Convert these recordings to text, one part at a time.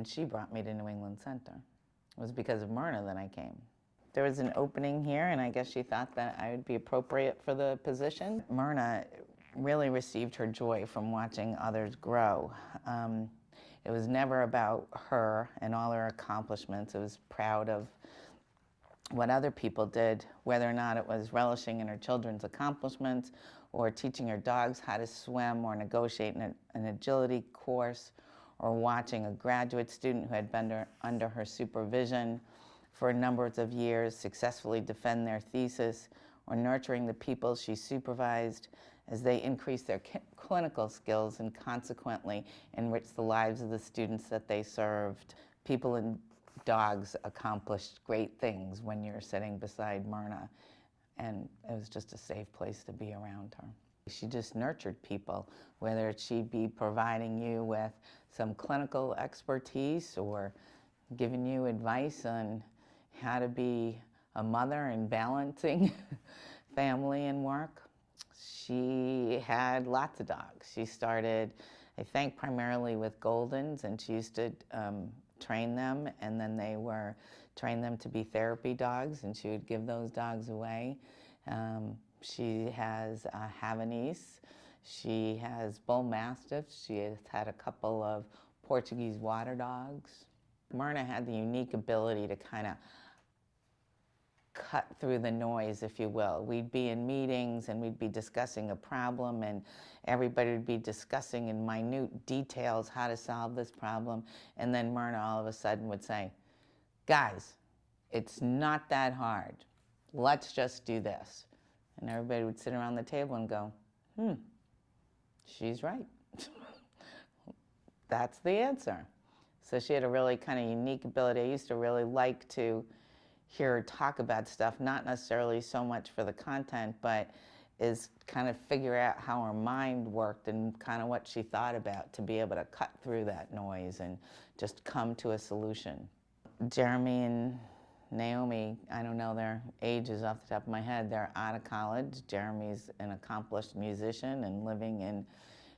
and she brought me to New England Center. It was because of Myrna that I came. There was an opening here, and I guess she thought that I would be appropriate for the position. Myrna really received her joy from watching others grow. It was never about her and all her accomplishments. It was proud of what other people did, whether or not it was relishing in her children's accomplishments or teaching her dogs how to swim or negotiate an agility course or watching a graduate student who had been under her supervision for numbers of years successfully defend their thesis, or nurturing the people she supervised as they increased their clinical skills and consequently enriched the lives of the students that they served. People and dogs accomplished great things when you're sitting beside Myrna, and it was just a safe place to be around her. She just nurtured people, whether she'd be providing you with some clinical expertise or giving you advice on how to be a mother and balancing family and work. She had lots of dogs. She started, I think, primarily with Goldens, and she used to train them, and then they were train them to be therapy dogs, and she would give those dogs away. She has Havanese. She has Bull Mastiffs. She has had a couple of Portuguese water dogs. Myrna had the unique ability to kind of cut through the noise, if you will. We'd be in meetings and we'd be discussing a problem, and everybody would be discussing in minute details how to solve this problem, and then Myrna all of a sudden would say, "Guys, it's not that hard. Let's just do this." And everybody would sit around the table and go, she's right. That's the answer. So she had a really kind of unique ability. I used to really like to hear her talk about stuff, not necessarily so much for the content, but is kind of figure out how her mind worked and kind of what she thought about to be able to cut through that noise and just come to a solution. Jeremy and Naomi, I don't know their ages off the top of my head. They're out of college. Jeremy's an accomplished musician and living in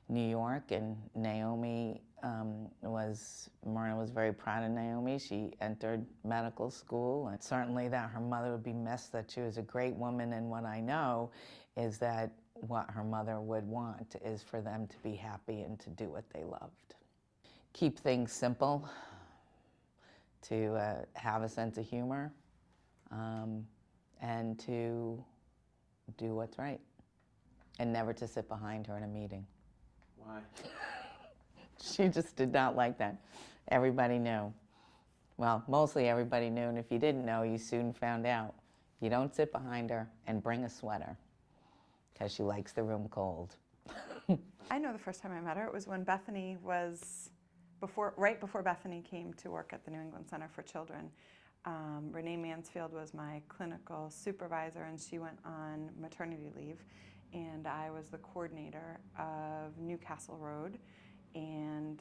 New York, and Naomi Myrna was very proud of Naomi. She entered medical school, and certainly that her mother would be missed, that she was a great woman, and what I know is that what her mother would want is for them to be happy and to do what they loved. Keep things simple, to have a sense of humor, and to do what's right, and never to sit behind her in a meeting. Why? She just did not like that. Everybody knew. Well, mostly everybody knew, and if you didn't know, you soon found out. You don't sit behind her and bring a sweater, because she likes the room cold. I know the first time I met her, it was when Bethany was, right before Bethany came to work at the New England Center for Children. Renee Mansfield was my clinical supervisor, and she went on maternity leave, and I was the coordinator of Newcastle Road, and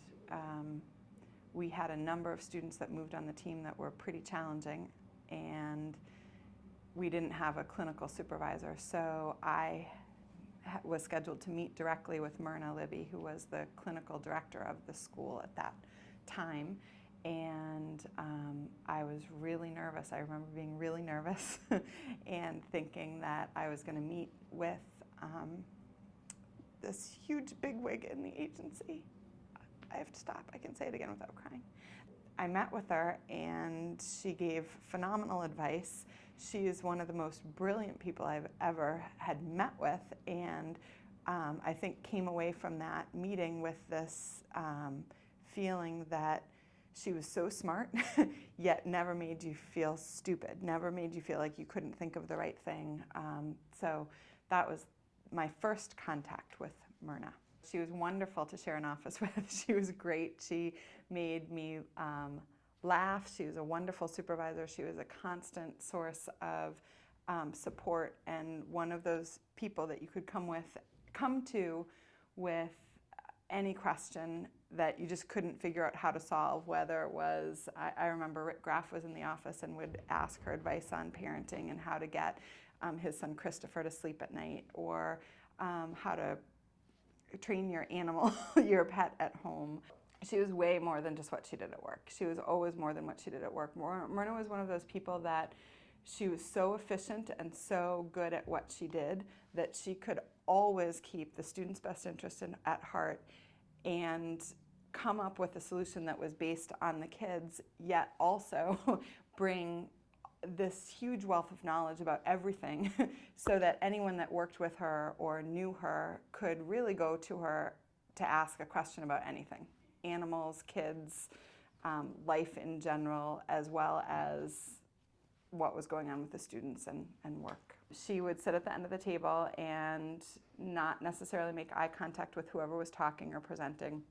we had a number of students that moved on the team that were pretty challenging, and we didn't have a clinical supervisor, so I was scheduled to meet directly with Myrna Libby, who was the clinical director of the school at that time. And I was really nervous. I remember being really nervous and thinking that I was going to meet with this huge bigwig in the agency. I have to stop. I can say it again without crying. I met with her, and she gave phenomenal advice. She is one of the most brilliant people I've ever had met with, and I think came away from that meeting with this feeling that she was so smart, yet never made you feel stupid, never made you feel like you couldn't think of the right thing. So that was my first contact with Myrna. She was wonderful to share an office with. She was great. She made me laugh. She was a wonderful supervisor. She was a constant source of support, and one of those people that you could come to with any question that you just couldn't figure out how to solve, whether it was, I remember Rick Graff was in the office and would ask her advice on parenting and how to get his son Christopher to sleep at night, or how to train your animal, your pet at home. she was way more than just what she did at work. She was always more than what she did at work. Myrna was one of those people that she was so efficient and so good at what she did that she could always keep the student's best interest at heart and come up with a solution that was based on the kids, yet also bring this huge wealth of knowledge about everything so that anyone that worked with her or knew her could really go to her to ask a question about anything. Animals, kids, life in general, as well as what was going on with the students and work. She would sit at the end of the table and not necessarily make eye contact with whoever was talking or presenting.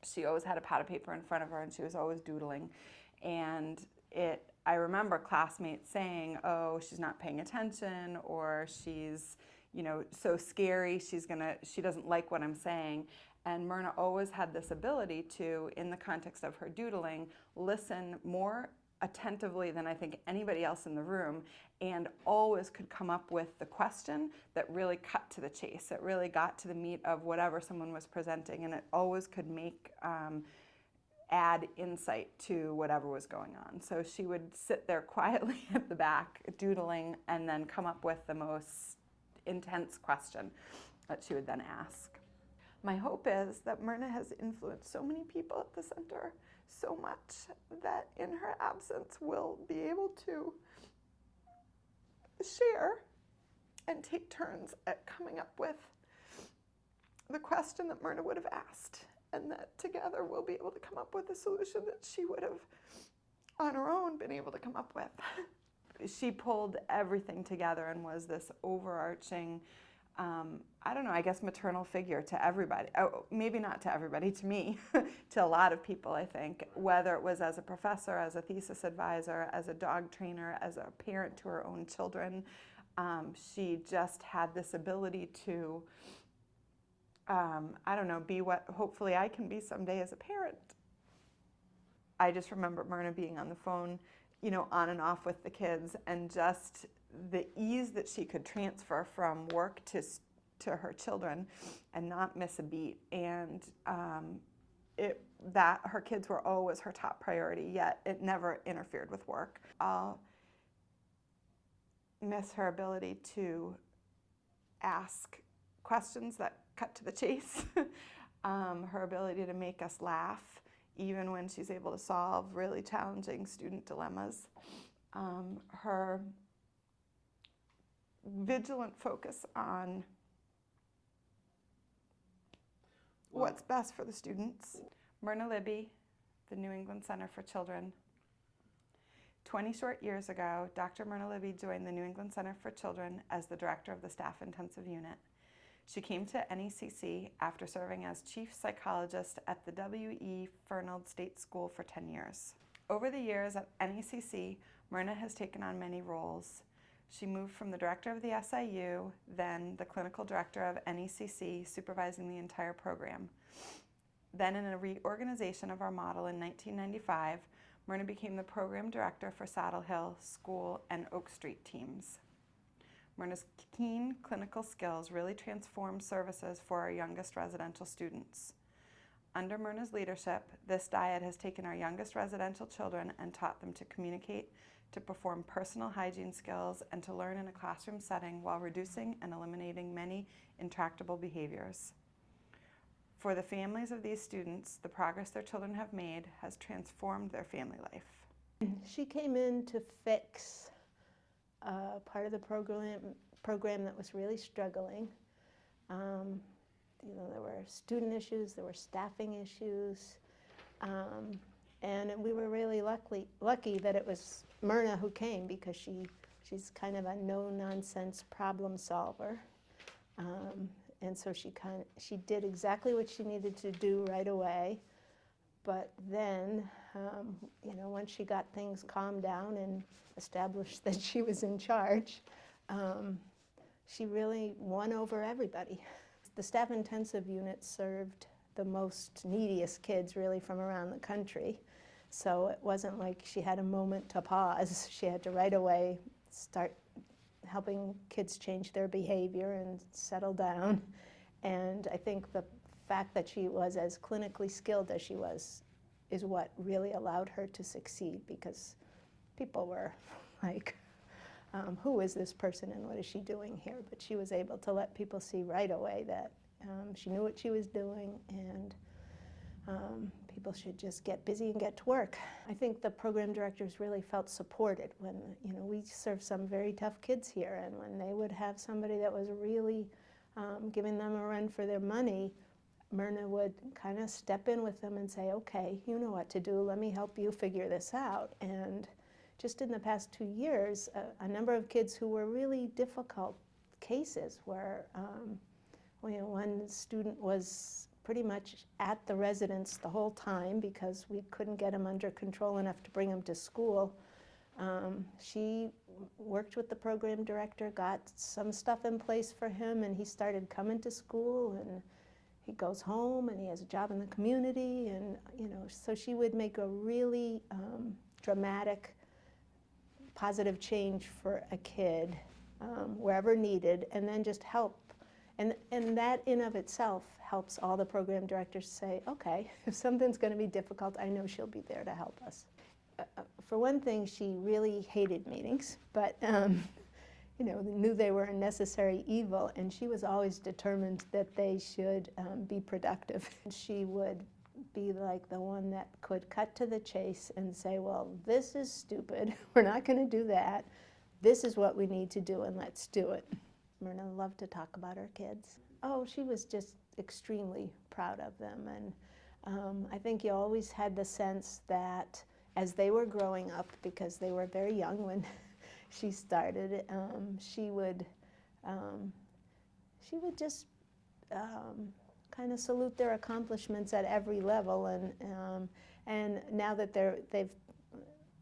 She always had a pad of paper in front of her and she was always doodling. And I remember classmates saying, oh, she's not paying attention, or she's, so scary, she doesn't like what I'm saying. And Myrna always had this ability to, in the context of her doodling, listen more attentively than I think anybody else in the room, and always could come up with the question that really cut to the chase. It really got to the meat of whatever someone was presenting, and it always could add insight to whatever was going on. So she would sit there quietly at the back, doodling, and then come up with the most intense question that she would then ask. My hope is that Myrna has influenced so many people at the center so much that in her absence we'll be able to share and take turns at coming up with the question that Myrna would have asked, and that together we'll be able to come up with a solution that she would have on her own been able to come up with. She pulled everything together and was this overarching, I guess maternal figure to everybody. Oh, maybe not to everybody, to me, to a lot of people, I think, whether it was as a professor, as a thesis advisor, as a dog trainer, as a parent to her own children. She just had this ability to, be what hopefully I can be someday as a parent. I just remember Myrna being on the phone, on and off with the kids, and just the ease that she could transfer from work to her children and not miss a beat. And that her kids were always her top priority, yet it never interfered with work. I'll miss her ability to ask questions that cut to the chase, her ability to make us laugh, even when she's able to solve really challenging student dilemmas, her vigilant focus on what's best for the students. Myrna Libby, the New England Center for Children. 20 short years ago, Dr. Myrna Libby joined the New England Center for Children as the director of the Staff Intensive Unit. She came to NECC after serving as chief psychologist at the W.E. Fernald State School for 10 years. Over the years at NECC, Myrna has taken on many roles. She moved from the director of the SIU, then the clinical director of NECC, supervising the entire program. Then in a reorganization of our model in 1995, Myrna became the program director for Saddle Hill, School, and Oak Street teams. Myrna's keen clinical skills really transformed services for our youngest residential students. Under Myrna's leadership, this dyad has taken our youngest residential children and taught them to communicate, to perform personal hygiene skills, and to learn in a classroom setting while reducing and eliminating many intractable behaviors. For the families of these students, the progress their children have made has transformed their family life. She came in to fix part of the program that was really struggling. There were student issues, there were staffing issues, and we were really lucky that it was Myrna who came, because she's kind of a no-nonsense problem solver. And so she did exactly what she needed to do right away. But then, once she got things calmed down and established that she was in charge, she really won over everybody. The staff intensive unit served the most neediest kids really from around the country. So it wasn't like she had a moment to pause. She had to right away start helping kids change their behavior and settle down. And I think the fact that she was as clinically skilled as she was is what really allowed her to succeed, because people were like, who is this person and what is she doing here? But she was able to let people see right away that she knew what she was doing, and people should just get busy and get to work. I think the program directors really felt supported when, we served some very tough kids here, and when they would have somebody that was really giving them a run for their money, Myrna would kind of step in with them and say, okay, you know what to do, let me help you figure this out. And just in the past 2 years, a number of kids who were really difficult cases where one student was pretty much at the residence the whole time because we couldn't get him under control enough to bring him to school. She worked with the program director, got some stuff in place for him, and he started coming to school, and he goes home and he has a job in the community, and so she would make a really dramatic, positive change for a kid wherever needed, and then just help. And that in of itself helps all the program directors say, okay, if something's going to be difficult, I know she'll be there to help us. For one thing, she really hated meetings, but knew they were a necessary evil, and she was always determined that they should be productive. She would be like the one that could cut to the chase and say, well, this is stupid, we're not going to do that, this is what we need to do, and let's do it. Myrna loved to talk about her kids. Oh, she was just extremely proud of them, and I think you always had the sense that as they were growing up, because they were very young when she started, she would just kind of salute their accomplishments at every level, and now that they've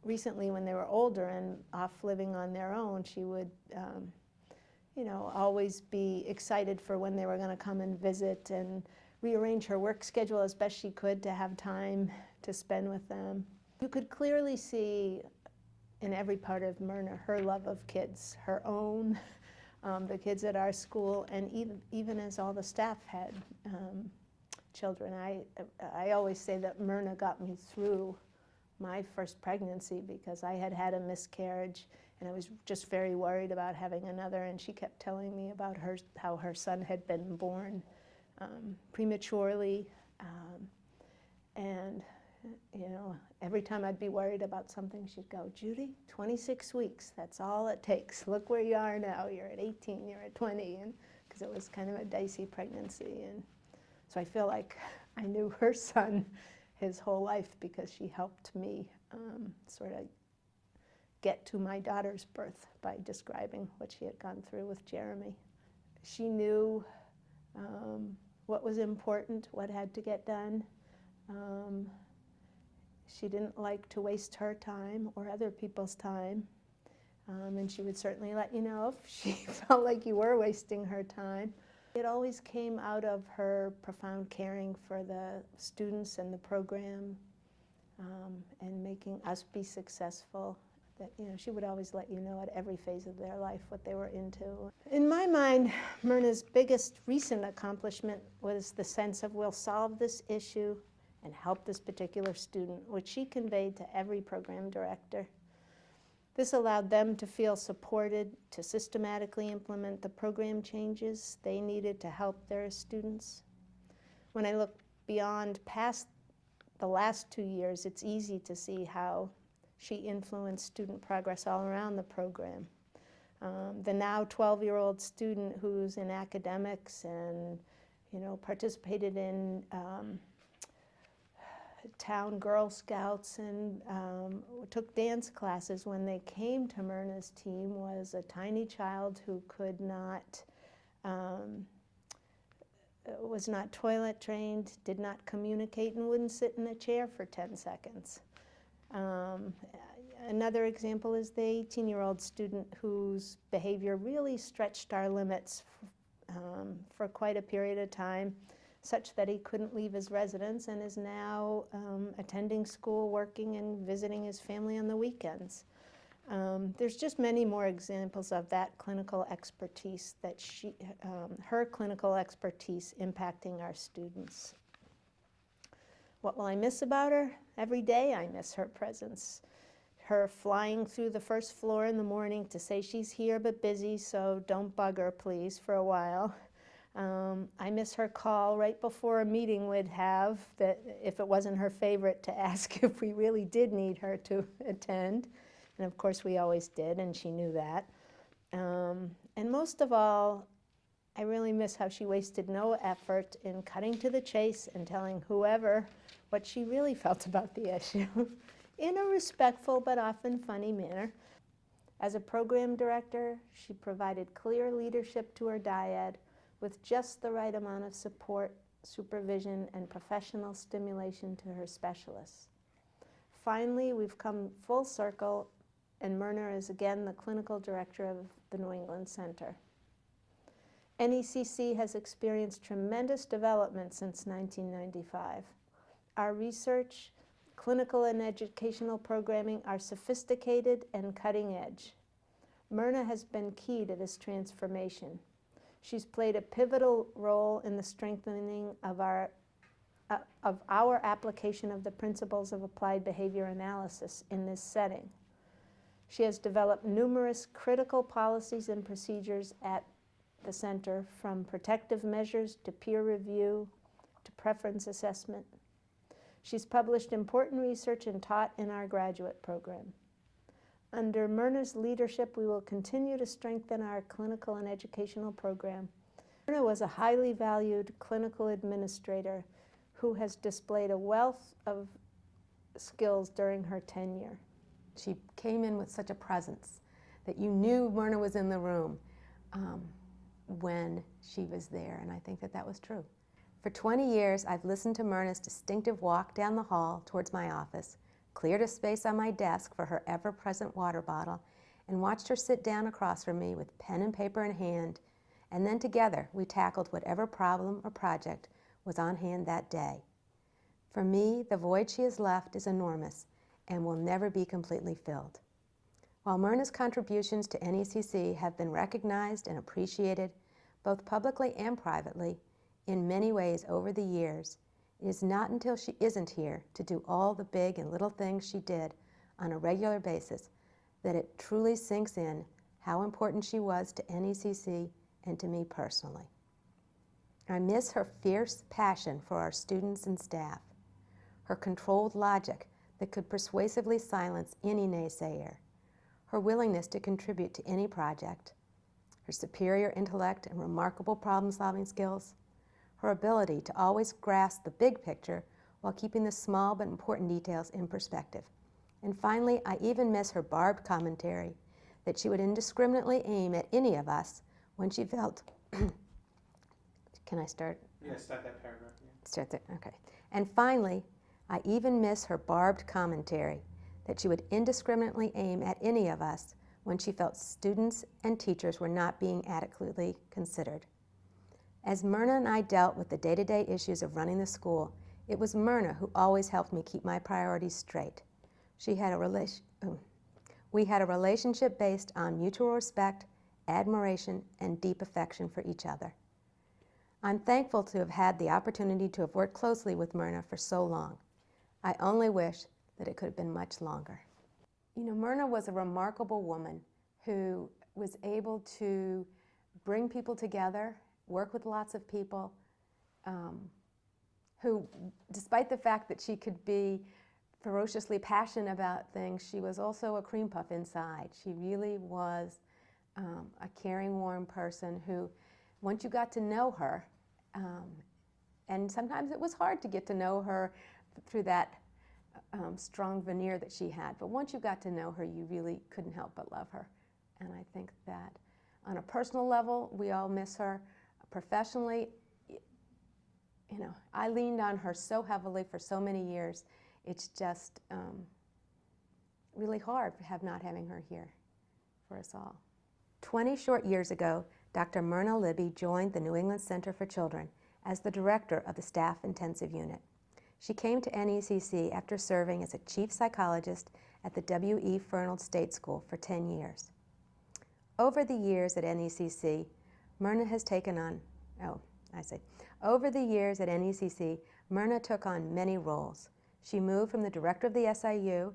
recently, when they were older and off living on their own, she would always be excited for when they were going to come and visit, and rearrange her work schedule as best she could to have time to spend with them. You could clearly see in every part of Myrna her love of kids, her own, the kids at our school, and even as all the staff had children. I always say that Myrna got me through my first pregnancy because I had had a miscarriage, and I was just very worried about having another, and she kept telling me about how her son had been born prematurely, and every time I'd be worried about something, she'd go, Judy, 26 weeks, that's all it takes. Look where you are now, you're at 18, you're at 20, and because it was kind of a dicey pregnancy. And so I feel like I knew her son his whole life because she helped me sort of get to my daughter's birth by describing what she had gone through with Jeremy. She knew what was important, what had to get done. She didn't like to waste her time or other people's time, and she would certainly let you know if she felt like you were wasting her time. It always came out of her profound caring for the students and the program, and making us be successful. That she would always let you know at every phase of their life what they were into. In my mind, Myrna's biggest recent accomplishment was the sense of, we'll solve this issue and help this particular student, which she conveyed to every program director. This allowed them to feel supported to systematically implement the program changes they needed to help their students. When I look past the last 2 years, it's easy to see how she influenced student progress all around the program. The now 12-year-old student who's in academics and participated in town Girl Scouts and took dance classes when they came to Myrna's team was a tiny child who could not, was not toilet trained, did not communicate, and wouldn't sit in a chair for 10 seconds. Another example is the 18-year-old student whose behavior really stretched our limits for quite a period of time, such that he couldn't leave his residence and is now attending school, working, and visiting his family on the weekends. There's just many more examples of that clinical expertise, that her clinical expertise impacting our students. What will I miss about her? Every day I miss her presence. Her flying through the first floor in the morning to say she's here but busy, so don't bug her, please, for a while. I miss her call right before a meeting we'd have, that if it wasn't her favorite, to ask if we really did need her to attend. And of course we always did, and she knew that. And most of all, I really miss how she wasted no effort in cutting to the chase and telling whoever what she really felt about the issue in a respectful but often funny manner. As a program director, she provided clear leadership to her dyad with just the right amount of support, supervision, and professional stimulation to her specialists. Finally, we've come full circle, and Myrna is again the clinical director of the New England Center. NECC has experienced tremendous development since 1995. Our research, clinical and educational programming are sophisticated and cutting edge. Myrna has been key to this transformation. She's played a pivotal role in the strengthening of our application of the principles of applied behavior analysis in this setting. She has developed numerous critical policies and procedures at the center, from protective measures to peer review to preference assessment. She's published important research and taught in our graduate program. Under Myrna's leadership, we will continue to strengthen our clinical and educational program. Myrna was a highly valued clinical administrator who has displayed a wealth of skills during her tenure. She came in with such a presence that you knew Myrna was in the room when she was there, and I think that that was true. For 20 years, I've listened to Myrna's distinctive walk down the hall towards my office, cleared a space on my desk for her ever-present water bottle, and watched her sit down across from me with pen and paper in hand, and then together we tackled whatever problem or project was on hand that day. For me, the void she has left is enormous and will never be completely filled. While Myrna's contributions to NECC have been recognized and appreciated, both publicly and privately, in many ways over the years, it is not until she isn't here to do all the big and little things she did on a regular basis that it truly sinks in how important she was to NECC and to me personally. I miss her fierce passion for our students and staff, her controlled logic that could persuasively silence any naysayer, her willingness to contribute to any project, her superior intellect and remarkable problem-solving skills, her ability to always grasp the big picture while keeping the small but important details in perspective. And finally, I even miss her barbed commentary that she would indiscriminately aim at any of us when she felt, can I start? Yeah, start that paragraph. Yeah. Start there, okay. And finally, I even miss her barbed commentary that she would indiscriminately aim at any of us when she felt students and teachers were not being adequately considered. As Myrna and I dealt with the day-to-day issues of running the school, it was Myrna who always helped me keep my priorities straight. We had a relationship based on mutual respect, admiration, and deep affection for each other. I'm thankful to have had the opportunity to have worked closely with Myrna for so long. I only wish that it could have been much longer. You know, Myrna was a remarkable woman who was able to bring people together, work with lots of people, who, despite the fact that she could be ferociously passionate about things, she was also a cream puff inside. She really was a caring, warm person who, once you got to know her, and sometimes it was hard to get to know her through that strong veneer that she had, but once you got to know her, you really couldn't help but love her. And I think that on a personal level, we all miss her. Professionally, you know, I leaned on her so heavily for so many years. It's just really hard not having her here for us all. 20 short years ago, Dr. Myrna Libby joined the New England Center for Children as the director of the Staff Intensive Unit. She came to NECC after serving as a chief psychologist at the W.E. Fernald State School for 10 years. Over the years at NECC, Myrna has taken on, over the years at NECC, Myrna took on many roles. She moved from the director of the SIU,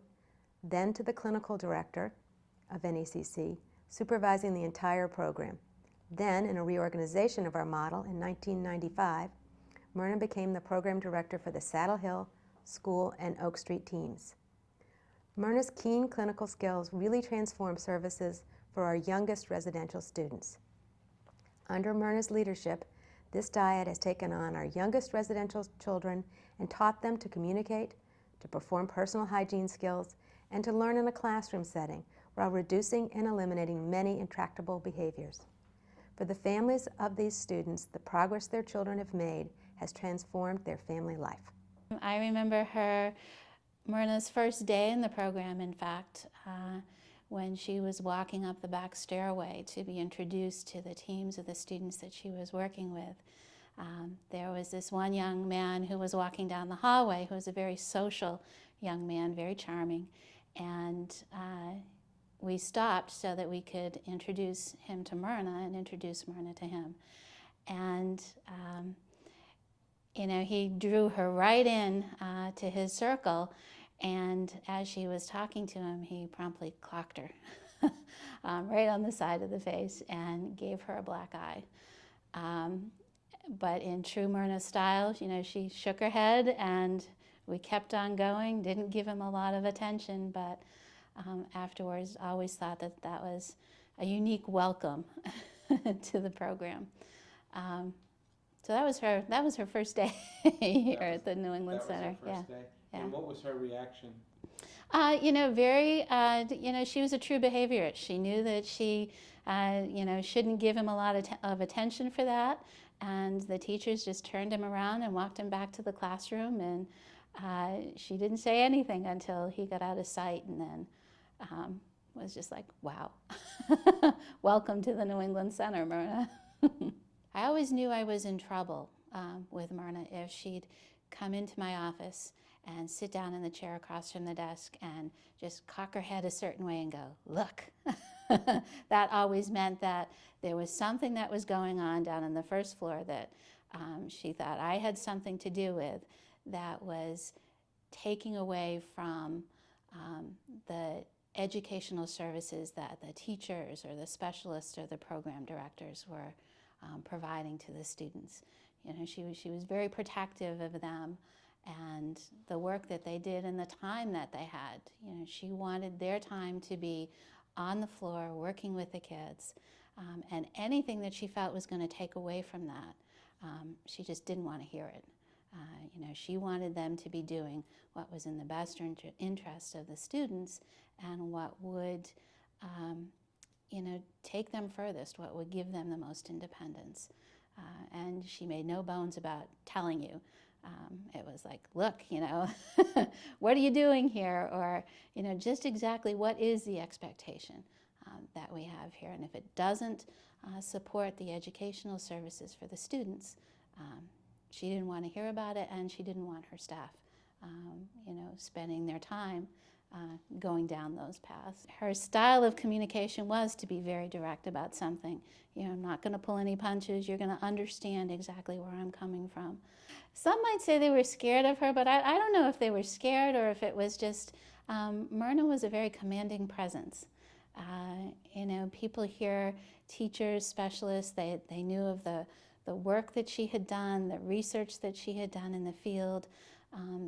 then to the clinical director of NECC, supervising the entire program. Then, in a reorganization of our model in 1995, Myrna became the program director for the Saddle Hill, School, and Oak Street teams. Myrna's keen clinical skills really transformed services for our youngest residential students. Under Myrna's leadership, this dyad has taken on our youngest residential children and taught them to communicate, to perform personal hygiene skills, and to learn in a classroom setting while reducing and eliminating many intractable behaviors. For the families of these students, the progress their children have made has transformed their family life. I remember Myrna's first day in the program, in fact, when she was walking up the back stairway to be introduced to the teams of the students that she was working with. There was this one young man who was walking down the hallway who was a very social young man, very charming, and we stopped so that we could introduce him to Myrna and introduce Myrna to him. And you know, he drew her right in to his circle, and as she was talking to him, he promptly clocked her right on the side of the face and gave her a black eye. But in true Myrna style, you know, she shook her head and we kept on going, didn't give him a lot of attention, but afterwards always thought that that was a unique welcome to the program. So that was her first day here at the New England Center. That was her first day. Yeah. And what was her reaction? You know, very, you know, she was a true behaviorist. She knew that she, you know, shouldn't give him a lot of attention for that. And the teachers just turned him around and walked him back to the classroom. And she didn't say anything until he got out of sight, and then was just like, wow, welcome to the New England Center, Myrna. I always knew I was in trouble with Myrna if she'd come into my office and sit down in the chair across from the desk and just cock her head a certain way and go, look. That always meant that there was something that was going on down on the first floor that she thought I had something to do with, that was taking away from the educational services that the teachers or the specialists or the program directors were providing to the students. You know, she was very protective of them and the work that they did and the time that they had. You know, she wanted their time to be on the floor working with the kids, and anything that she felt was going to take away from that, she just didn't want to hear it. You know, she wanted them to be doing what was in the best interest of the students and what would, you know, take them furthest, what would give them the most independence. And she made no bones about telling you. It was like, look, you know, what are you doing here? Or, you know, just exactly what is the expectation that we have here. And if it doesn't support the educational services for the students, she didn't want to hear about it, and she didn't want her staff, you know, spending their time going down those paths. Her style of communication was to be very direct about something. You know, I'm not going to pull any punches. You're going to understand exactly where I'm coming from. Some might say they were scared of her, but I don't know if they were scared or if it was just, Myrna was a very commanding presence. You know, people here, teachers, specialists, they knew of the work that she had done, the research that she had done in the field.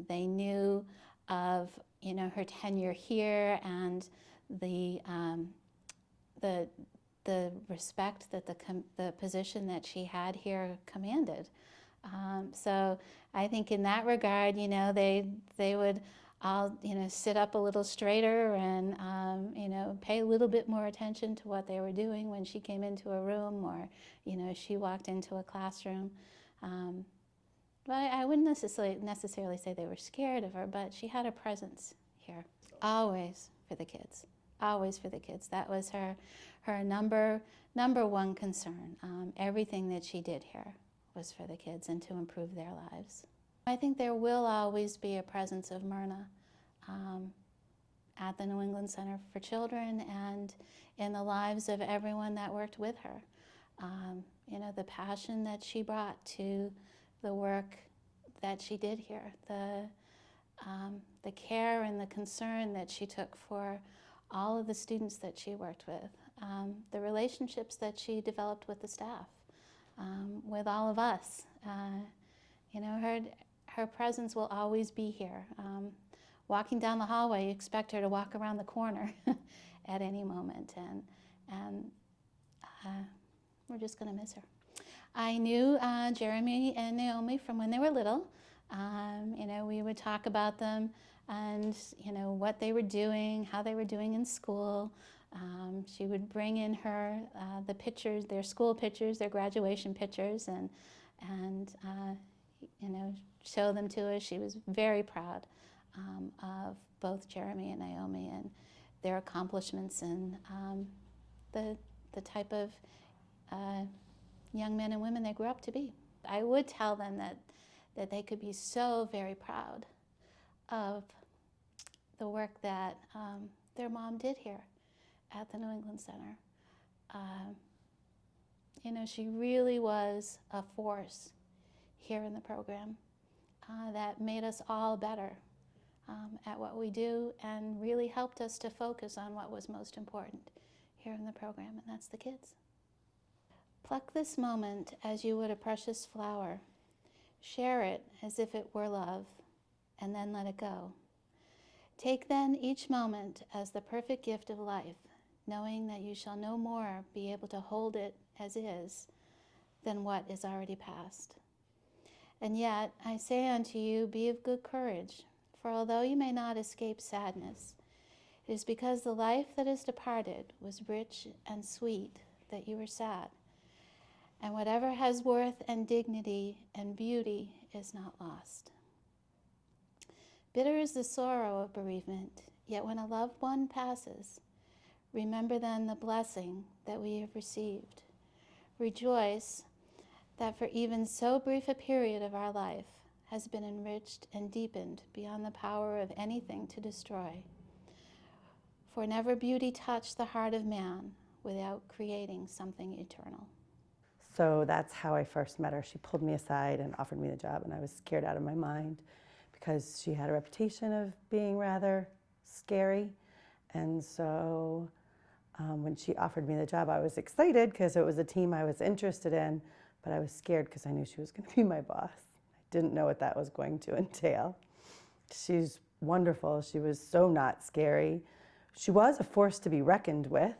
They knew of, you know, her tenure here and the respect that the position that she had here commanded. So I think in that regard, you know, they would all, you know, sit up a little straighter and, you know, pay a little bit more attention to what they were doing when she came into a room or, you know, she walked into a classroom. But I wouldn't necessarily say they were scared of her, but she had a presence here, always for the kids, always for the kids. That was her number one concern. Everything that she did here was for the kids and to improve their lives. I think there will always be a presence of Myrna at the New England Center for Children and in the lives of everyone that worked with her. You know, the passion that she brought to the work that she did here, the care and the concern that she took for all of the students that she worked with, the relationships that she developed with the staff, with all of us. You know, her presence will always be here. Walking down the hallway, you expect her to walk around the corner at any moment, and we're just going to miss her. I knew Jeremy and Naomi from when they were little. You know, we would talk about them and, you know, what they were doing, how they were doing in school. She would bring in her the pictures, their school pictures, their graduation pictures, and you know, show them to us. She was very proud of both Jeremy and Naomi and their accomplishments and the type of young men and women they grew up to be. I would tell them that they could be so very proud of the work that their mom did here at the New England Center. You know, she really was a force here in the program that made us all better at what we do and really helped us to focus on what was most important here in the program, and that's the kids. Pluck this moment as you would a precious flower. Share it as if it were love, and then let it go. Take then each moment as the perfect gift of life, knowing that you shall no more be able to hold it as is than what is already past. And yet I say unto you, be of good courage, for although you may not escape sadness, it is because the life that is departed was rich and sweet that you were sad. And whatever has worth and dignity and beauty is not lost. Bitter is the sorrow of bereavement, yet when a loved one passes, remember then the blessing that we have received. Rejoice that for even so brief a period of our life has been enriched and deepened beyond the power of anything to destroy. For never beauty touched the heart of man without creating something eternal. So that's how I first met her. She pulled me aside and offered me the job, and I was scared out of my mind because she had a reputation of being rather scary. And so when she offered me the job, I was excited because it was a team I was interested in, but I was scared because I knew she was going to be my boss. I didn't know what that was going to entail. She's wonderful. She was so not scary. She was a force to be reckoned with.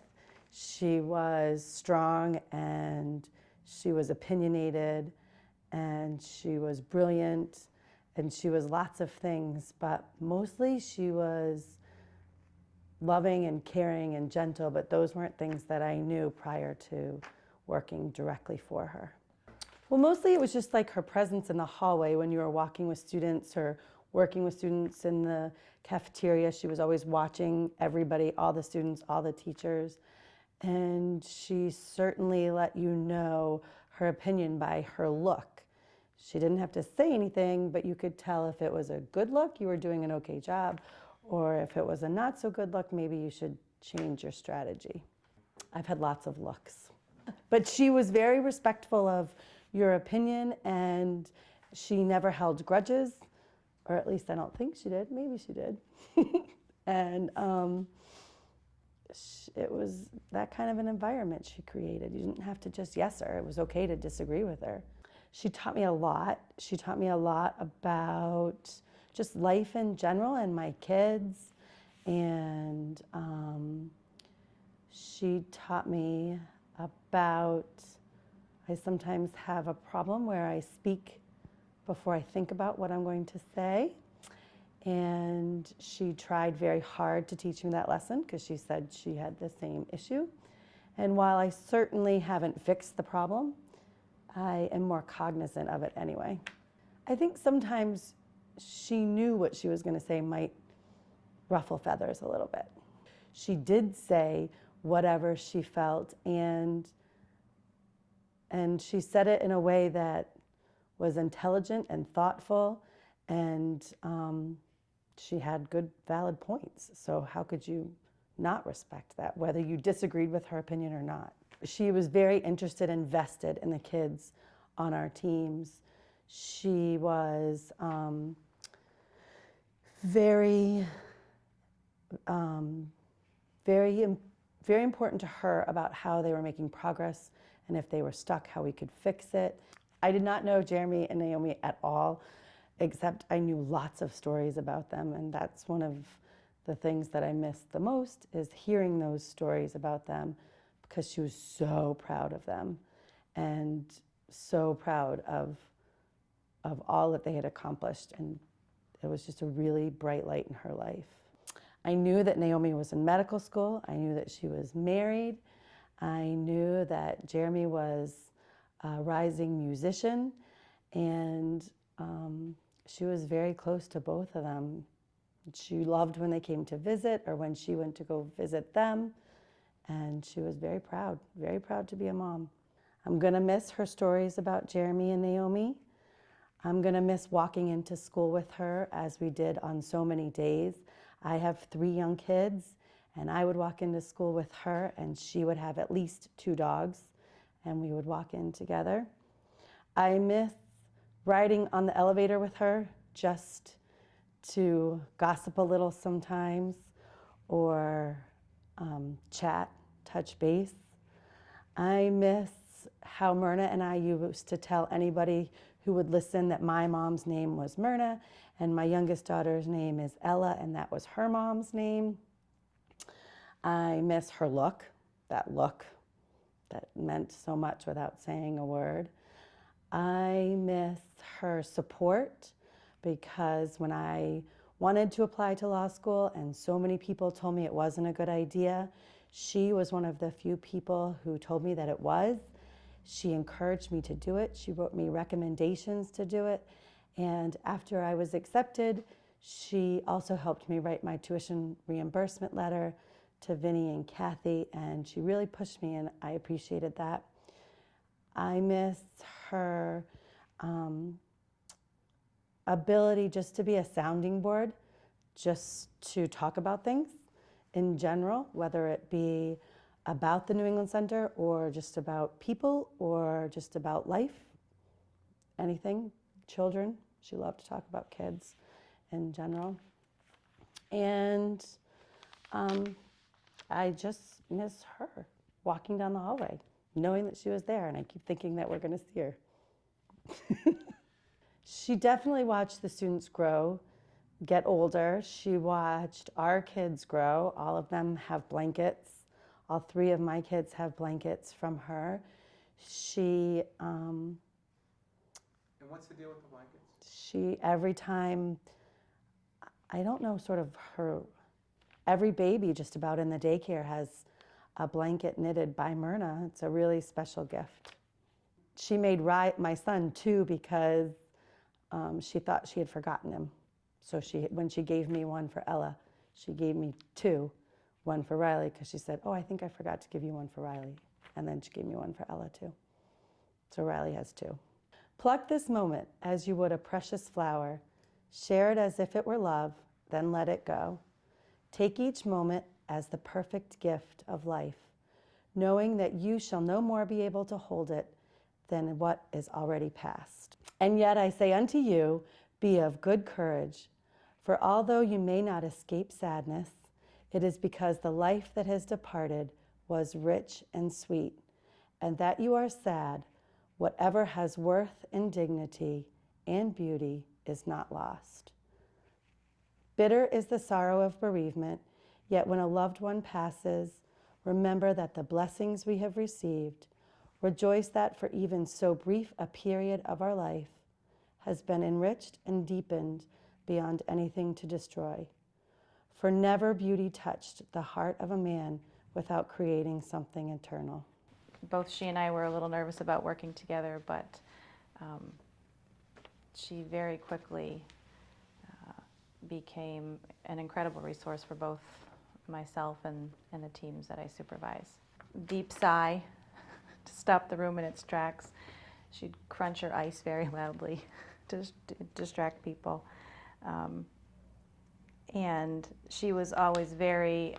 She was strong, and she was opinionated, and she was brilliant, and she was lots of things, but mostly she was loving and caring and gentle, but those weren't things that I knew prior to working directly for her. Well, mostly it was just like her presence in the hallway when you were walking with students or working with students in the cafeteria. She was always watching everybody, all the students, all the teachers. And she certainly let you know her opinion by her look. She didn't have to say anything, but you could tell if it was a good look, you were doing an okay job, or if it was a not so good look, maybe you should change your strategy. I've had lots of looks. But she was very respectful of your opinion, and she never held grudges, or at least I don't think she did. Maybe she did. And it was that kind of an environment she created. You didn't have to just yes her. It was okay to disagree with her. She taught me a lot. She taught me a lot about just life in general and my kids. And she taught me about, I sometimes have a problem where I speak before I think about what I'm going to say. And she tried very hard to teach me that lesson because she said she had the same issue. And while I certainly haven't fixed the problem, I am more cognizant of it anyway. I think sometimes she knew what she was going to say might ruffle feathers a little bit. She did say whatever she felt, and she said it in a way that was intelligent and thoughtful, And she had good, valid points. So how could you not respect that, whether you disagreed with her opinion or not? She was very interested and vested in the kids on our teams. She was very, very important to her about how they were making progress, and if they were stuck, how we could fix it. I did not know Jeremy and Naomi at all, except I knew lots of stories about them, and that's one of the things that I missed the most, is hearing those stories about them, because she was so proud of them and so proud of all that they had accomplished, and it was just a really bright light in her life. I knew that Naomi was in medical school. I knew that she was married. I knew that Jeremy was a rising musician, and she was very close to both of them. She loved when they came to visit or when she went to go visit them, and she was very proud to be a mom. I'm gonna miss her stories about Jeremy and Naomi. I'm gonna miss walking into school with her as we did on so many days. I have 3 young kids, and I would walk into school with her, and she would have at least 2 dogs, and we would walk in together. I miss riding on the elevator with her just to gossip a little sometimes, or chat, touch base. I miss how Myrna and I used to tell anybody who would listen that my mom's name was Myrna and my youngest daughter's name is Ella, and that was her mom's name. I miss her look that meant so much without saying a word. I miss her support, because when I wanted to apply to law school and so many people told me it wasn't a good idea, she was one of the few people who told me that it was. She encouraged me to do it. She wrote me recommendations to do it. And after I was accepted, she also helped me write my tuition reimbursement letter to Vinny and Kathy, and she really pushed me, and I appreciated that. I miss her ability just to be a sounding board, just to talk about things in general, whether it be about the New England Center or just about people or just about life, anything, children. She loved to talk about kids in general. And I just miss her walking down the hallway, knowing that she was there, and I keep thinking that we're gonna see her. She definitely watched the students grow, get older. She watched our kids grow. All of them have blankets. All 3 of my kids have blankets from her. She, And what's the deal with the blankets? she, every time, I don't know, sort of her, every baby just about in the daycare has a blanket knitted by Myrna. It's a really special gift. She made my son 2 because she thought she had forgotten him. So when she gave me one for Ella, she gave me 2, one for Riley, because she said, oh, I think I forgot to give you one for Riley. And then she gave me one for Ella too. So Riley has 2. Pluck this moment as you would a precious flower. Share it as if it were love, then let it go. Take each moment as the perfect gift of life, knowing that you shall no more be able to hold it than what is already past. And yet I say unto you, be of good courage, for although you may not escape sadness, it is because the life that has departed was rich and sweet, and that you are sad, whatever has worth and dignity and beauty is not lost. Bitter is the sorrow of bereavement, yet when a loved one passes, remember that the blessings we have received, rejoice that for even so brief a period of our life has been enriched and deepened beyond anything to destroy. For never beauty touched the heart of a man without creating something eternal. Both she and I were a little nervous about working together, but she very quickly became an incredible resource for both myself and the teams that I supervise. Deep sigh to stop the room in its tracks. She'd crunch her ice very loudly to distract people. And she was always very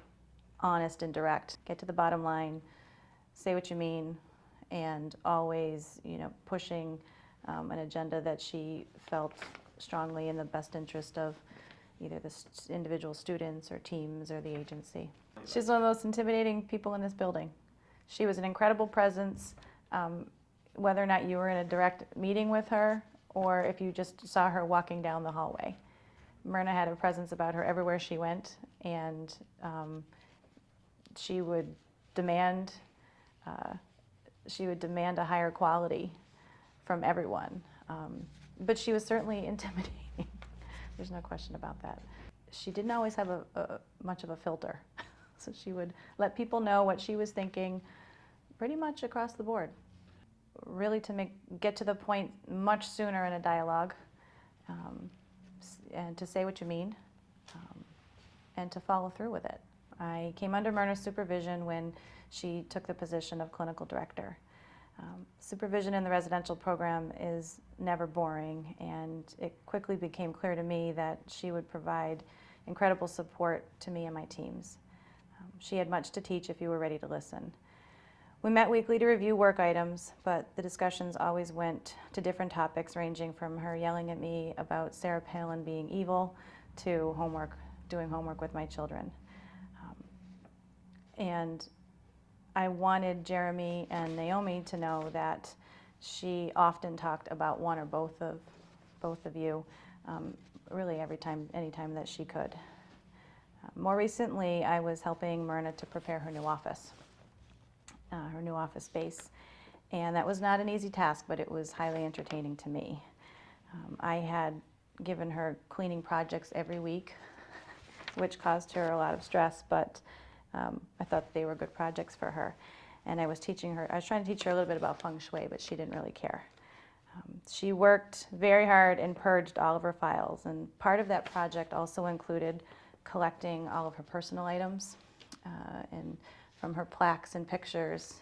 honest and direct. Get to the bottom line, say what you mean, and always, pushing an agenda that she felt strongly in the best interest of either the individual students or teams or the agency. She's one of the most intimidating people in this building. She was an incredible presence, whether or not you were in a direct meeting with her or if you just saw her walking down the hallway. Myrna had a presence about her everywhere she went, and she would demand a higher quality from everyone. But she was certainly intimidating. There's no question about that. She didn't always have much of a filter. So she would let people know what she was thinking pretty much across the board. Really to get to the point much sooner in a dialogue, and to say what you mean, and to follow through with it. I came under Myrna's supervision when she took the position of clinical director. Supervision in the residential program is never boring, and it quickly became clear to me that she would provide incredible support to me and my teams. She had much to teach if you were ready to listen. We met weekly to review work items, but the discussions always went to different topics, ranging from her yelling at me about Sarah Palin being evil to doing homework with my children. And I wanted Jeremy and Naomi to know that she often talked about one or both of you, really anytime that she could. More recently, I was helping Myrna to prepare her new office space. And that was not an easy task, but it was highly entertaining to me. I had given her cleaning projects every week, which caused her a lot of stress, but I thought they were good projects for her. And I was trying to teach her a little bit about feng shui, but she didn't really care. She worked very hard and purged all of her files, and part of that project also included collecting all of her personal items, and from her plaques and pictures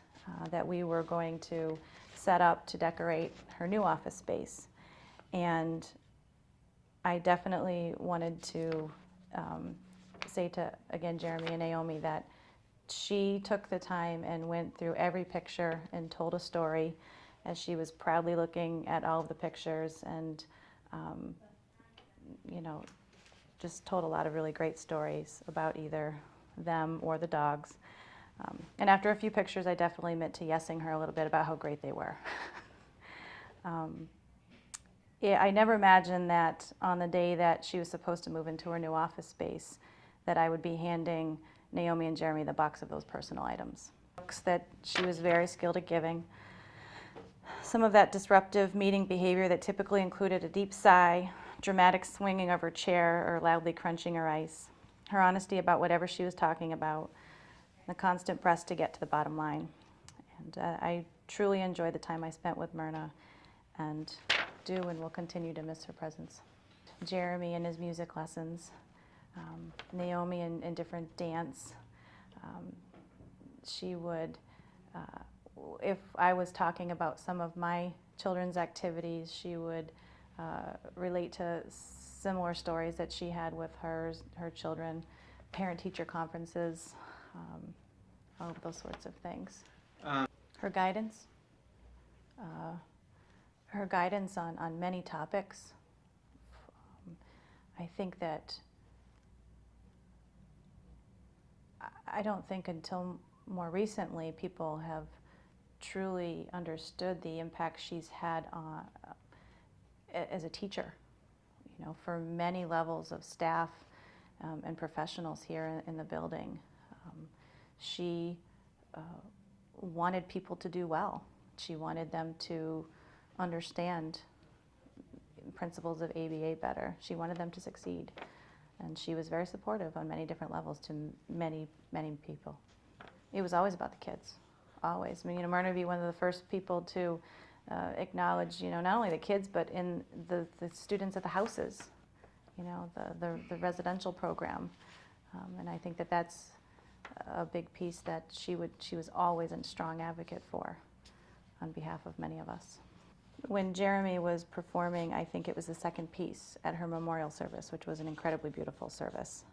that we were going to set up to decorate her new office space. And I definitely wanted to say to, again, Jeremy and Naomi, that she took the time and went through every picture and told a story as she was proudly looking at all of the pictures, and just told a lot of really great stories about either them or the dogs. And after a few pictures, I definitely admit to yesing her a little bit about how great they were. I never imagined that on the day that she was supposed to move into her new office space, that I would be handing Naomi and Jeremy the box of those personal items. Books that she was very skilled at giving. Some of that disruptive meeting behavior that typically included a deep sigh, dramatic swinging of her chair, or loudly crunching her ice. Her honesty about whatever she was talking about. The constant press to get to the bottom line. And I truly enjoyed the time I spent with Myrna, and do and will continue to miss her presence. Jeremy and his music lessons, Naomi in different dance. She would, if I was talking about some of my children's activities, she would relate to similar stories that she had with her children, parent-teacher conferences, all of those sorts of things. Her guidance on many topics. I think that I don't think until more recently people have truly understood the impact she's had on, as a teacher, for many levels of staff and professionals here in the building. She wanted people to do well. She wanted them to understand principles of ABA better. She wanted them to succeed. And she was very supportive on many different levels to many, many people. It was always about the kids, always. I mean, Myrna would be one of the first people to acknowledge, not only the kids, but in the students at the houses, the residential program. And I think that that's a big piece that she was always a strong advocate for on behalf of many of us. When Jeremy was performing, I think it was the second piece at her memorial service, which was an incredibly beautiful service.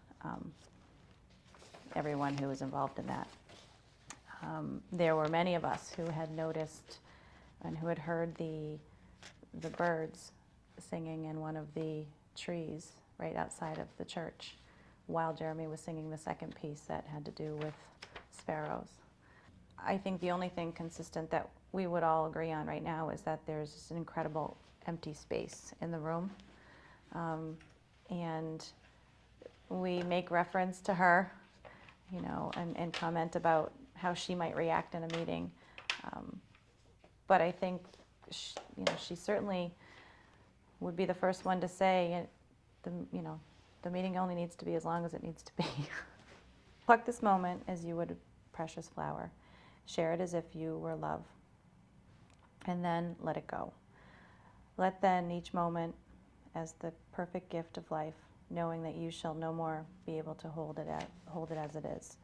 Everyone who was involved in that. There were many of us who had noticed and who had heard the birds singing in one of the trees right outside of the church while Jeremy was singing the second piece that had to do with sparrows. I think the only thing consistent that we would all agree on right now is that there's an incredible empty space in the room. And we make reference to her, you know, and comment about how she might react in a meeting. But I think, she certainly would be the first one to say, the meeting only needs to be as long as it needs to be. Pluck this moment as you would a precious flower. Share it as if you were love. And then let it go. Let then each moment as the perfect gift of life, knowing that you shall no more be able to hold it as it is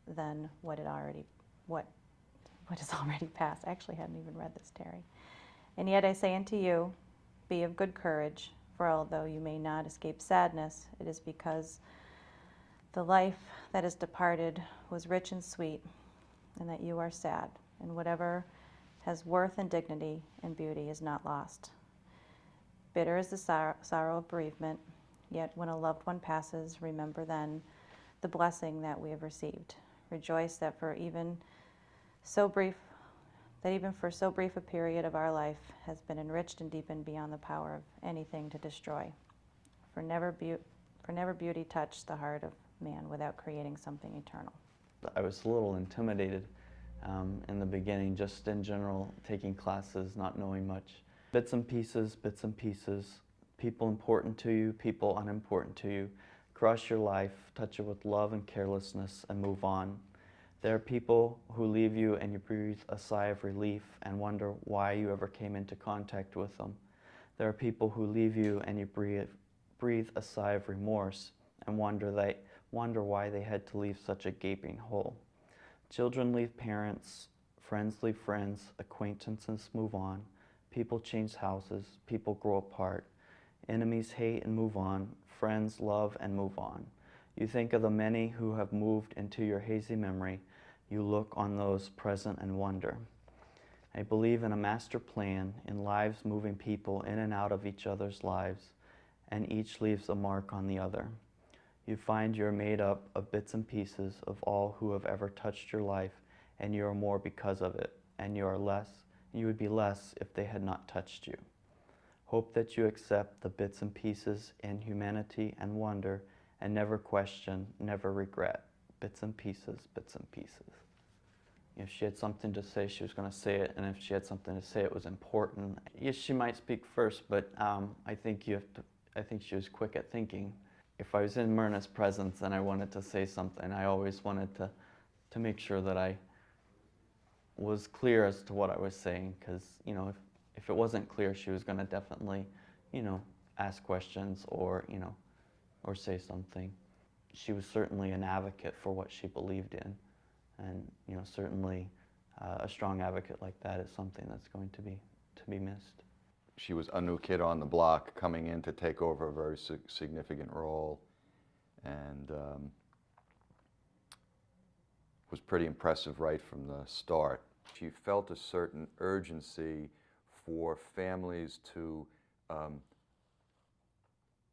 than what has already passed. I actually hadn't even read this, Terry. And yet I say unto you, be of good courage, for although you may not escape sadness, it is because the life that is departed was rich and sweet, and that you are sad, and whatever has worth and dignity and beauty is not lost. Bitter is the sorrow of bereavement, yet when a loved one passes, remember then the blessing that we have received. Rejoice that even for so brief a period of our life has been enriched and deepened beyond the power of anything to destroy. For never beauty touched the heart of man without creating something eternal. I was a little intimidated in the beginning, just in general, taking classes, not knowing much. Bits and pieces, people important to you, people unimportant to you. Cross your life, touch it with love and carelessness, and move on. There are people who leave you and you breathe a sigh of relief and wonder why you ever came into contact with them. There are people who leave you and you breathe a sigh of remorse and wonder why they had to leave such a gaping hole. Children leave parents, friends leave friends, acquaintances move on, people change houses, people grow apart, enemies hate and move on, friends love and move on. You think of the many who have moved into your hazy memory. You look on those present and wonder. I believe in a master plan, in lives moving people in and out of each other's lives, and each leaves a mark on the other. You find you're made up of bits and pieces of all who have ever touched your life, and you are more because of it, and you would be less if they had not touched you. Hope that you accept the bits and pieces in humanity and wonder, and never question, never regret. Bits and pieces, bits and pieces. If she had something to say, she was going to say it, and if she had something to say, it was important. Yes, she might speak first, but I think she was quick at thinking. If I was in Myrna's presence and I wanted to say something, I always wanted to make sure that I was clear as to what I was saying, because if it wasn't clear, she was going to definitely, ask questions or say something. She was certainly an advocate for what she believed in, and certainly a strong advocate like that is something that's going to be missed. She was a new kid on the block coming in to take over a very significant role, and was pretty impressive right from the start. She felt a certain urgency for families to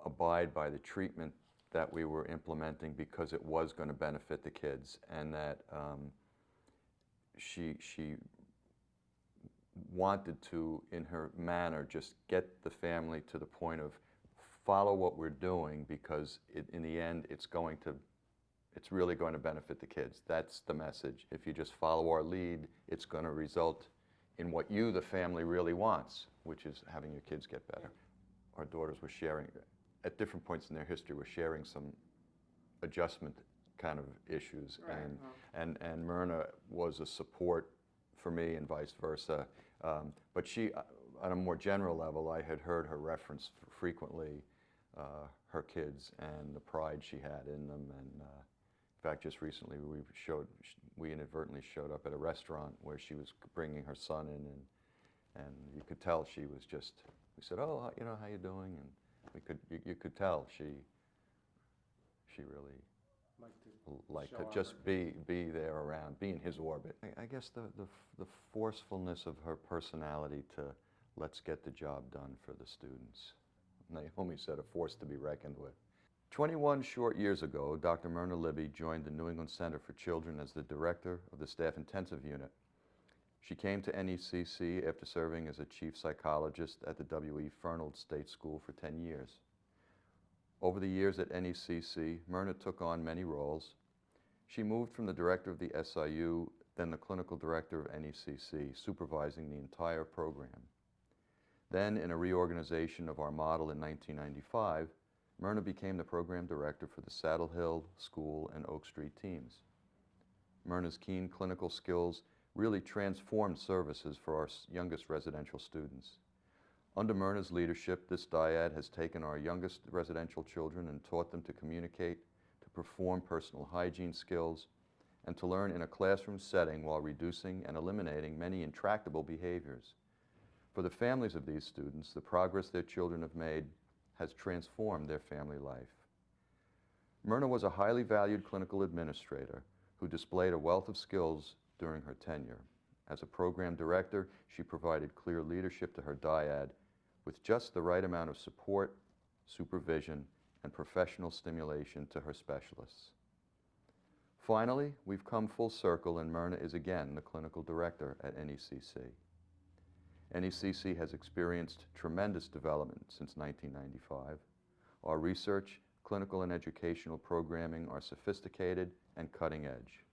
abide by the treatment that we were implementing because it was going to benefit the kids, and that she wanted to, in her manner, just get the family to the point of follow what we're doing, because in the end it's really going to benefit the kids. That's the message. If you just follow our lead, it's going to result in what you, the family, really wants, which is having your kids get better. Our daughters were sharing, at different points in their history, were sharing some adjustment kind of issues, Right. and Myrna was a support for me and vice versa. But she, on a more general level, I had heard her reference frequently her kids and the pride she had in them. And in fact, just recently we inadvertently showed up at a restaurant where she was bringing her son in, And you could tell she was just, we said, oh, you know, how you doing? And you could tell she really liked to just be there around, be in his orbit. I guess the forcefulness of her personality to let's get the job done for the students. Naomi said a force to be reckoned with. 21 short years ago, Dr. Myrna Libby joined the New England Center for Children as the director of the Staff Intensive Unit. She came to NECC after serving as a chief psychologist at the W.E. Fernald State School for 10 years. Over the years at NECC, Myrna took on many roles. She moved from the director of the SIU, then the clinical director of NECC, supervising the entire program. Then, in a reorganization of our model in 1995, Myrna became the program director for the Saddle Hill, School, and Oak Street teams. Myrna's keen clinical skills really transformed services for our youngest residential students. Under Myrna's leadership, this dyad has taken our youngest residential children and taught them to communicate, to perform personal hygiene skills, and to learn in a classroom setting while reducing and eliminating many intractable behaviors. For the families of these students, the progress their children have made has transformed their family life. Myrna was a highly valued clinical administrator who displayed a wealth of skills during her tenure. As a program director, she provided clear leadership to her dyad with just the right amount of support, supervision, and professional stimulation to her specialists. Finally, we've come full circle and Myrna is again the clinical director at NECC. NECC has experienced tremendous development since 1995. Our research, clinical and educational programming are sophisticated and cutting edge.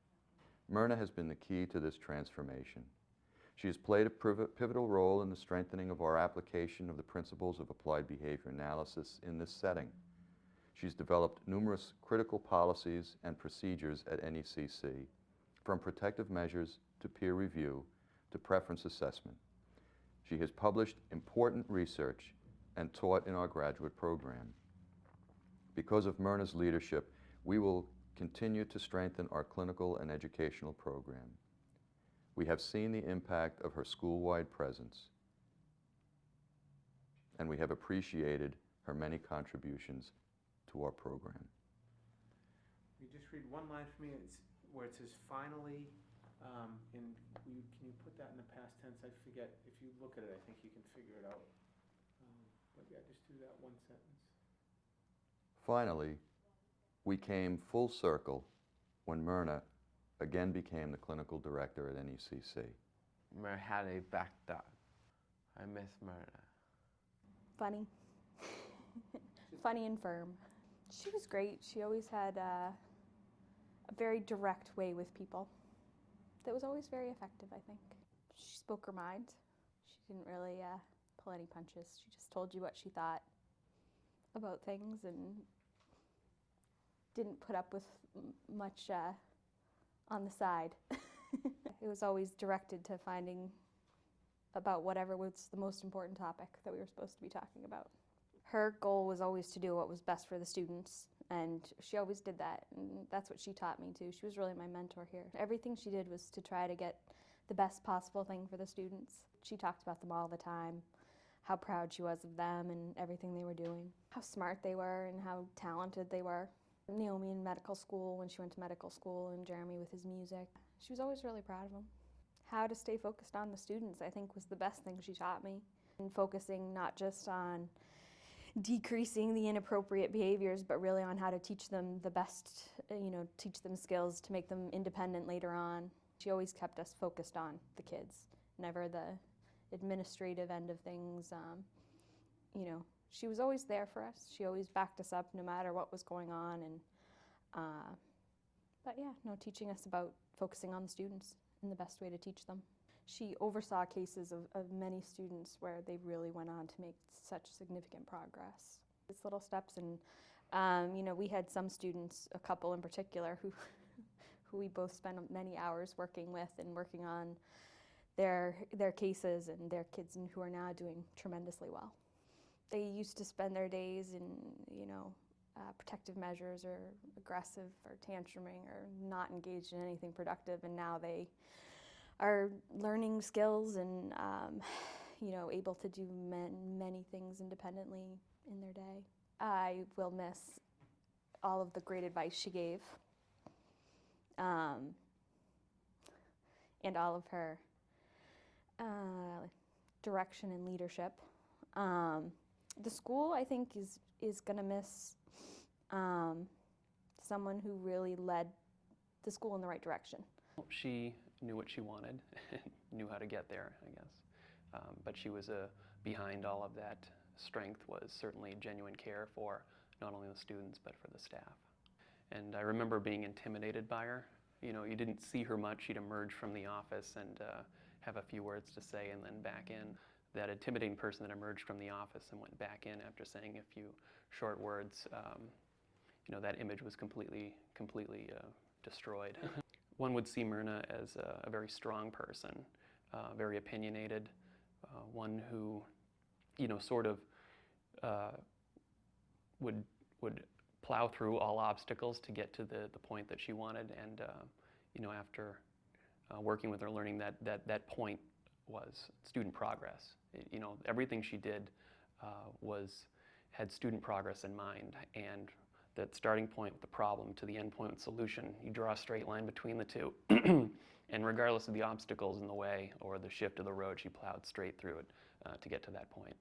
Myrna has been the key to this transformation. She has played a pivotal role in the strengthening of our application of the principles of applied behavior analysis in this setting. She's developed numerous critical policies and procedures at NECC, from protective measures to peer review to preference assessment. She has published important research and taught in our graduate program. Because of Myrna's leadership, we will continue to strengthen our clinical and educational program. We have seen the impact of her school-wide presence, and we have appreciated her many contributions to our program. You just read one line for me, where it says finally, can you put that in the past tense? I forget. If you look at it, I think you can figure it out. But yeah, just do that one sentence. Finally, we came full circle when Myrna again became the clinical director at NECC. Myrna had a backed up. I miss Myrna. Funny. Funny and firm. She was great. She always had a very direct way with people that was always very effective, I think. She spoke her mind. She didn't really pull any punches. She just told you what she thought about things and didn't put up with much on the side. It was always directed to finding about whatever was the most important topic that we were supposed to be talking about. Her goal was always to do what was best for the students, and she always did that, and that's what she taught me too. She was really my mentor here. Everything she did was to try to get the best possible thing for the students. She talked about them all the time, how proud she was of them and everything they were doing, how smart they were and how talented they were. Naomi in medical school, when she went to medical school, and Jeremy with his music. She was always really proud of them. How to stay focused on the students, I think, was the best thing she taught me. And focusing not just on decreasing the inappropriate behaviors, but really on how to teach them the best, teach them skills to make them independent later on. She always kept us focused on the kids, never the administrative end of things. She was always there for us. She always backed us up no matter what was going on. But yeah, teaching us about focusing on the students and the best way to teach them. She oversaw cases of many students where they really went on to make such significant progress. It's little steps, and we had some students, a couple in particular, who we both spent many hours working with and working on their cases and their kids, and who are now doing tremendously well. They used to spend their days in, protective measures or aggressive or tantruming or not engaged in anything productive, and now they are learning skills and, you know, able to do many things independently in their day. I will miss all of the great advice she gave, and all of her direction and leadership. The school, I think, is going to miss someone who really led the school in the right direction. She knew what she wanted, knew how to get there, I guess. But she was behind all of that strength was certainly genuine care for not only the students but for the staff. And I remember being intimidated by her. You know, you didn't see her much. She'd emerge from the office and have a few words to say and then back in. That intimidating person that emerged from the office and went back in after saying a few short words, you know, that image was completely destroyed. One would see Myrna as a very strong person, very opinionated, one who, you know, sort of would plow through all obstacles to get to the point that she wanted. And you know, after working with her, learning that point was student progress. You know, everything she did had student progress in mind, and that starting point with the problem to the end point with solution, you draw a straight line between the two. And regardless of the obstacles in the way or the shift of the road, she plowed straight through it to get to that point.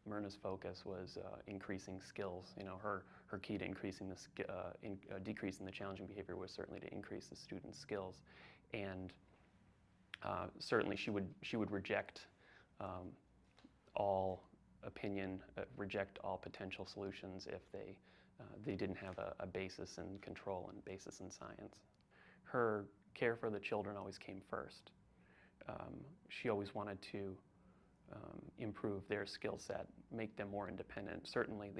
Myrna's focus was increasing skills. You know, her key to increasing decreasing the challenging behavior was certainly to increase the students' skills, and certainly she would reject all opinion, reject all potential solutions if they didn't have a basis in control and basis in science. Her care for the children always came first. She always wanted to improve their skill set, make them more independent. Certainly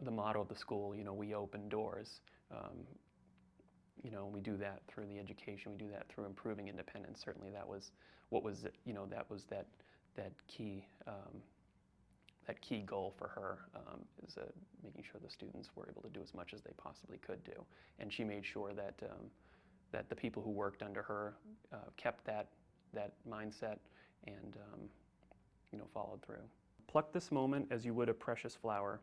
the motto of the school, you know, we open doors. You know, we do that through the education, we do that through improving independence. Certainly that was what was, you know, that was that key goal for her, is making sure the students were able to do as much as they possibly could do. And she made sure that that the people who worked under her kept that mindset and you know, followed through. Pluck this moment as you would a precious flower.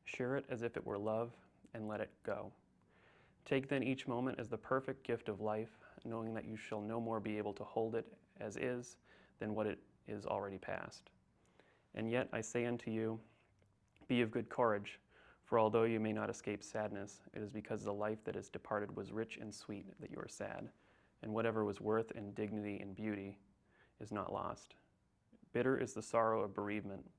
Share it as if it were love and let it go. Take then each moment as the perfect gift of life, knowing that you shall no more be able to hold it as is than what it is already past. And yet I say unto you, be of good courage, for although you may not escape sadness, it is because the life that is departed was rich and sweet that you are sad, and whatever was worth and dignity and beauty is not lost. Bitter is the sorrow of bereavement,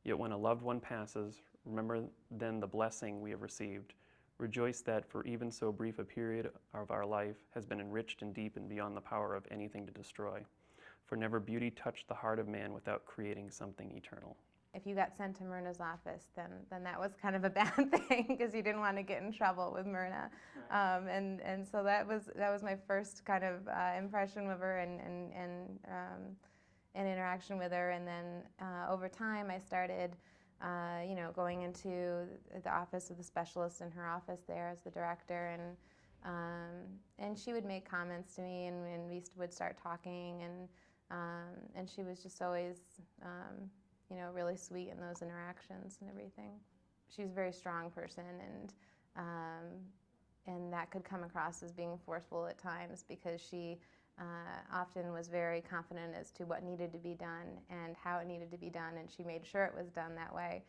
yet when a loved one passes, remember then the blessing we have received. Rejoice that for even so brief a period of our life has been enriched and deepened beyond the power of anything to destroy. For never beauty touched the heart of man without creating something eternal. If you got sent to Myrna's office, then that was kind of a bad thing because you didn't want to get in trouble with Myrna. And so that was my first kind of impression of her and interaction with her. And then over time, I started you know, going into the office of the specialist in her office there as the director, and she would make comments to me, and we would start talking, and she was just always you know, really sweet in those interactions and everything. She's a very strong person, and that could come across as being forceful at times because she often was very confident as to what needed to be done and how it needed to be done, and she made sure it was done that way.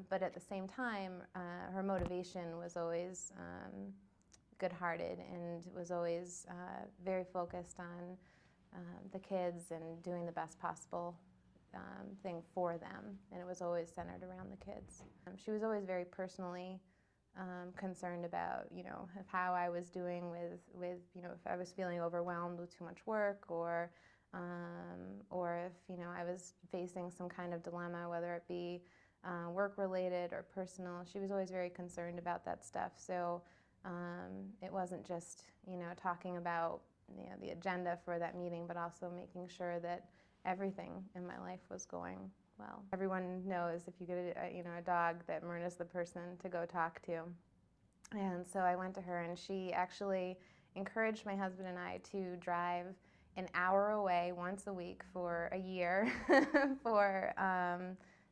But at the same time, her motivation was always good-hearted and was always very focused on the kids and doing the best possible thing for them, and it was always centered around the kids. She was always very personally concerned about, you know, how I was doing with you know, if I was feeling overwhelmed with too much work, or if, you know, I was facing some kind of dilemma, whether it be work-related or personal. She was always very concerned about that stuff. So it wasn't just, you know, talking about, you know, the agenda for that meeting, but also making sure that everything in my life was going well. Everyone knows if you get a dog, that Myrna's the person to go talk to. And so I went to her, and she actually encouraged my husband and I to drive an hour away once a week for a year for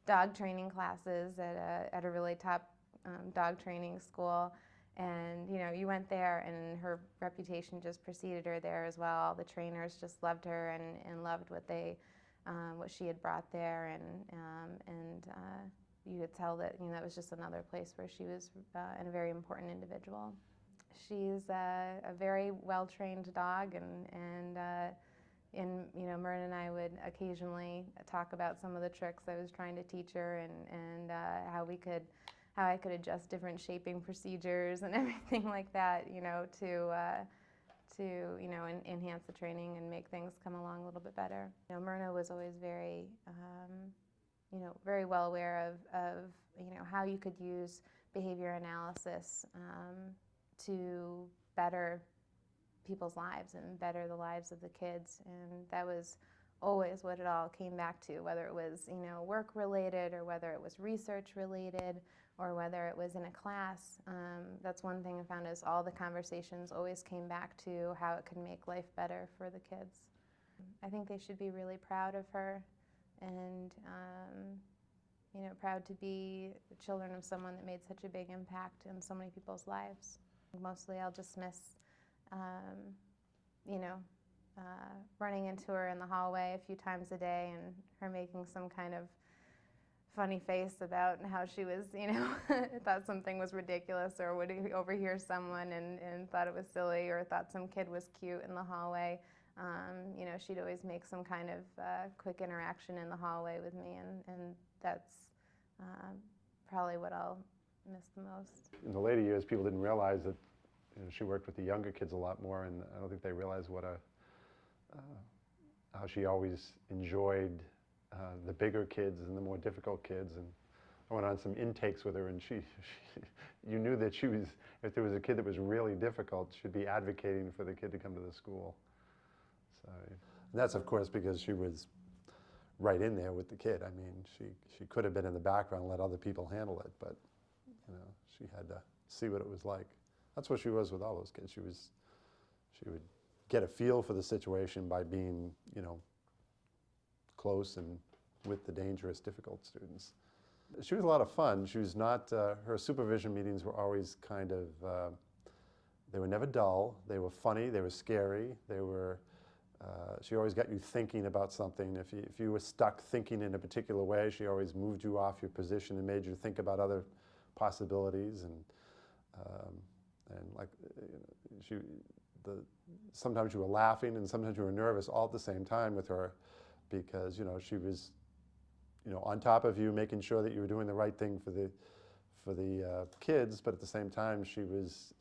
dog training classes at a really top dog training school. And you went there, and her reputation just preceded her there as well. All the trainers just loved her and loved what she had brought there, and you could tell that that was just another place where she was a very important individual. She's a very well-trained dog, and Myrna and I would occasionally talk about some of the tricks I was trying to teach her, and how I could adjust different shaping procedures and everything like that, to enhance the training and make things come along a little bit better. Myrna was always very, very well aware of how you could use behavior analysis to better people's lives and better the lives of the kids, and that was always what it all came back to, whether it was work related, or whether it was research related, or whether it was in a class. That's one thing I found, is all the conversations always came back to how it could make life better for the kids. I think they should be really proud of her, and proud to be the children of someone that made such a big impact in so many people's lives. Mostly I'll just miss running into her in the hallway a few times a day, and her making some kind of funny face about how she was, thought something was ridiculous, or would overhear someone and thought it was silly, or thought some kid was cute in the hallway. She'd always make some kind of quick interaction in the hallway with me, and that's probably what I'll miss the most. In the later years, people didn't realize that she worked with the younger kids a lot more, and I don't think they realized how she always enjoyed the bigger kids and the more difficult kids. And I went on some intakes with her, and you knew that she was, if there was a kid that was really difficult, she'd be advocating for the kid to come to the school. So, and that's of course because she was right in there with the kid. I mean, she could have been in the background and let other people handle it, but she had to see what it was like. That's what she was with all those kids. She would get a feel for the situation by being, close and with the dangerous, difficult students. She was a lot of fun. She was not, her supervision meetings were always kind of, they were never dull. They were funny, they were scary, they were, she always got you thinking about something. If you were stuck thinking in a particular way, she always moved you off your position and made you think about other possibilities. And like, sometimes you were laughing and sometimes you were nervous all at the same time with her, because she was on top of you, making sure that you were doing the right thing for the kids, but at the same time she was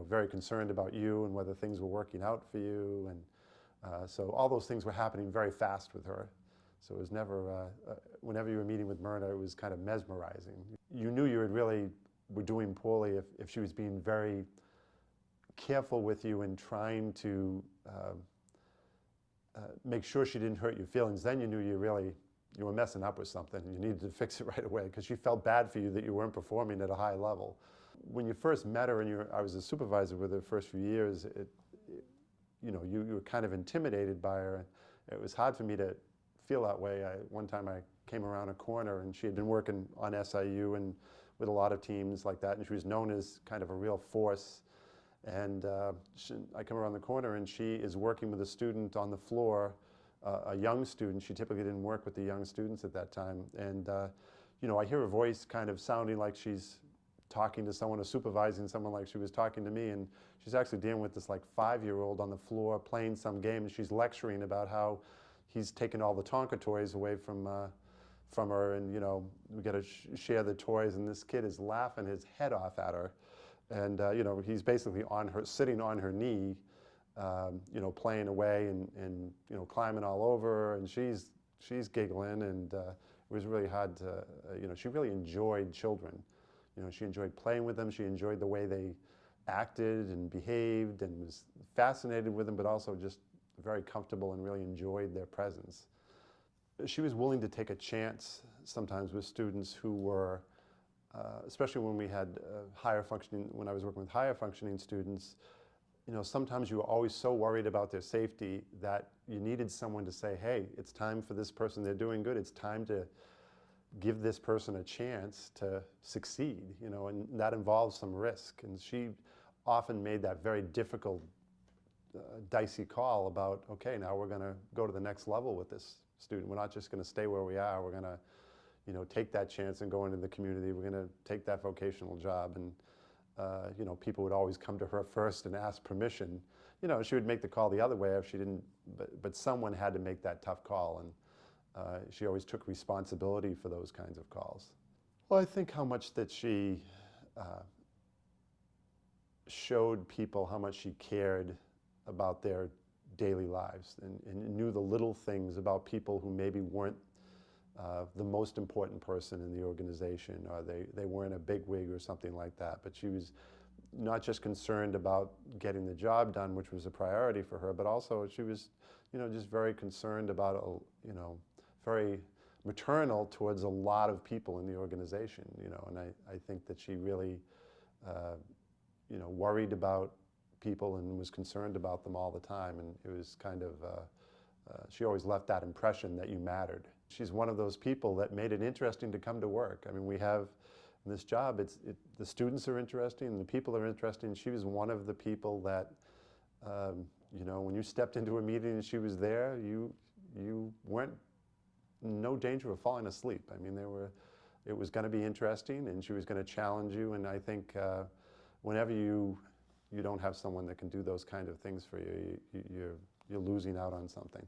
very concerned about you and whether things were working out for you, and so all those things were happening very fast with her. So it was never, whenever you were meeting with Myrna, it was kind of mesmerizing. You knew you were doing poorly if she was being very careful with you and trying to make sure she didn't hurt your feelings. Then you knew you were messing up with something and you needed to fix it right away, because she felt bad for you that you weren't performing at a high level. When you first met her, and I was a supervisor with her the first few years, you were kind of intimidated by her. It was hard for me to feel that way. One time I came around a corner, and she had been working on SIU and with a lot of teams like that, and she was known as kind of a real force. And I come around the corner, and she is working with a student on the floor, a young student. She typically didn't work with the young students at that time. And I hear her voice kind of sounding like she's talking to someone or supervising someone, like she was talking to me. And she's actually dealing with this like 5-year-old on the floor playing some game, and she's lecturing about how he's taken all the Tonka toys away from her, and we got to share the toys, and this kid is laughing his head off at her. And he's basically sitting on her knee, playing away and climbing all over her, and she's giggling, and it was really hard to, she really enjoyed children. She enjoyed playing with them. She enjoyed the way they acted and behaved, and was fascinated with them, but also just very comfortable and really enjoyed their presence. She was willing to take a chance sometimes with students who were, especially when we had when I was working with higher functioning students, you know, sometimes you were always so worried about their safety that you needed someone to say, hey, it's time for this person, they're doing good, it's time to give this person a chance to succeed, you know, and that involves some risk. And she often made that very difficult, dicey call about, okay, now we're going to go to the next level with this student. We're not just going to stay where we are. We're going to, you know, take that chance and go into the community. We're going to take that vocational job. And, you know, people would always come to her first and ask permission. You know, she would make the call the other way if she didn't, but someone had to make that tough call. And she always took responsibility for those kinds of calls. Well, I think how much that she showed people how much she cared about their daily lives and knew the little things about people who maybe weren't the most important person in the organization, or they weren't a bigwig or something like that. But she was not just concerned about getting the job done, which was a priority for her, but also she was, you know, just very concerned about, you know, very maternal towards a lot of people in the organization, you know, and I think that she really, you know, worried about people and was concerned about them all the time, and it was kind of, she always left that impression that you mattered. She's one of those people that made it interesting to come to work. I mean, we have in this job, the students are interesting, and the people are interesting. She was one of the people that, you know, when you stepped into a meeting and she was there, you weren't in no danger of falling asleep. I mean, it was going to be interesting, and she was going to challenge you. And I think whenever you don't have someone that can do those kind of things for you, you're losing out on something.